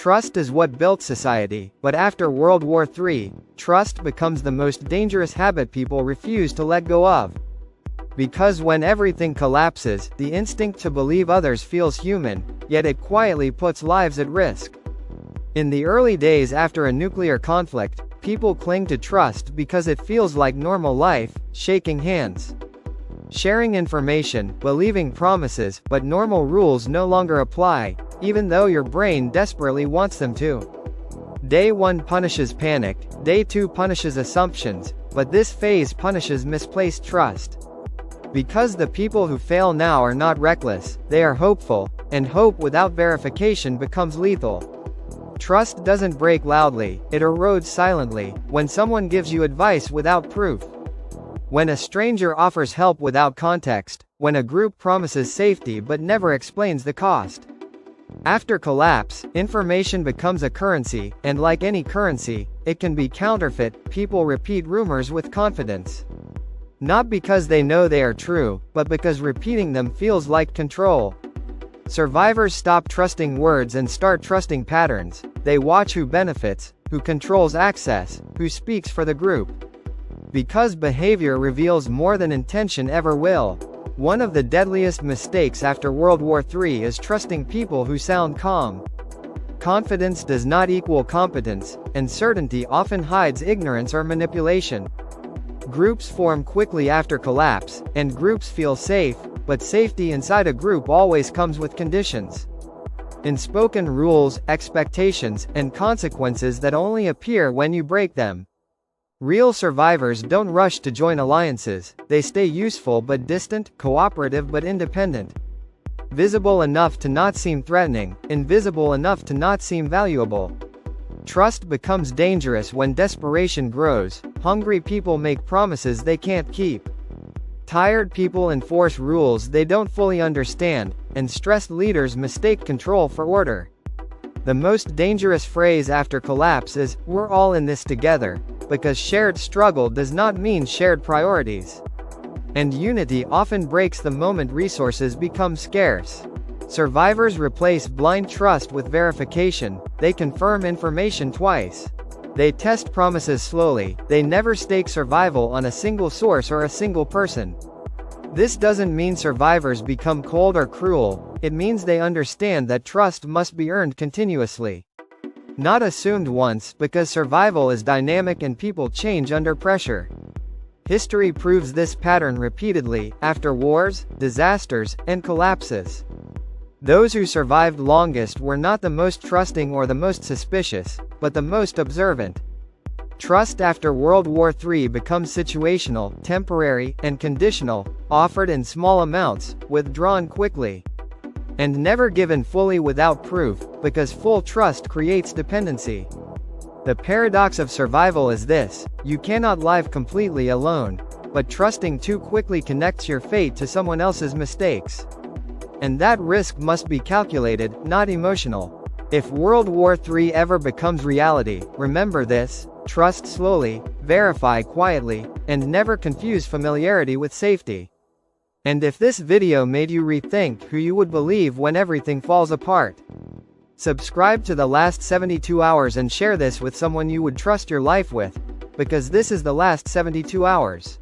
Trust is what built society, but after World War III, trust becomes the most dangerous habit people refuse to let go of. Because when everything collapses, the instinct to believe others feels human, yet it quietly puts lives at risk. In the early days after a nuclear conflict, people cling to trust because it feels like normal life, shaking hands, sharing information, believing promises, but normal rules no longer apply, even though your brain desperately wants them to. Day 1 punishes panic, Day 2 punishes assumptions, but this phase punishes misplaced trust. Because the people who fail now are not reckless, they are hopeful, and hope without verification becomes lethal. Trust doesn't break loudly, it erodes silently, when someone gives you advice without proof, when a stranger offers help without context, when a group promises safety but never explains the cost. After collapse, information becomes a currency, and like any currency, it can be counterfeit. People repeat rumors with confidence. Not because they know they are true, but because repeating them feels like control. Survivors stop trusting words and start trusting patterns. They watch who benefits, who controls access, who speaks for the group. Because behavior reveals more than intention ever will. One of the deadliest mistakes after World War III is trusting people who sound calm. Confidence does not equal competence, and certainty often hides ignorance or manipulation. Groups form quickly after collapse, and groups feel safe, but safety inside a group always comes with conditions. Unspoken rules, expectations, and consequences that only appear when you break them. Real survivors don't rush to join alliances, they stay useful but distant, cooperative but independent. Visible enough to not seem threatening, invisible enough to not seem valuable. Trust becomes dangerous when desperation grows. Hungry people make promises they can't keep. Tired people enforce rules they don't fully understand, and stressed leaders mistake control for order. The most dangerous phrase after collapse is, "We're all in this together," because shared struggle does not mean shared priorities. And unity often breaks the moment resources become scarce. Survivors replace blind trust with verification. They confirm information twice. They test promises slowly. They never stake survival on a single source or a single person. This doesn't mean survivors become cold or cruel, it means they understand that trust must be earned continuously. Not assumed once, because survival is dynamic and people change under pressure. History proves this pattern repeatedly, after wars, disasters, and collapses. Those who survived longest were not the most trusting or the most suspicious, but the most observant. Trust after World War III becomes situational, temporary, and conditional, offered in small amounts, withdrawn quickly, and never given fully without proof, because full trust creates dependency. The paradox of survival is this: you cannot live completely alone, but trusting too quickly connects your fate to someone else's mistakes. And that risk must be calculated, not emotional. If World War III ever becomes reality, remember this: trust slowly, verify quietly, and never confuse familiarity with safety. And if this video made you rethink who you would believe when everything falls apart, subscribe to The Last 72 Hours and share this with someone you would trust your life with, because this is the last 72 hours.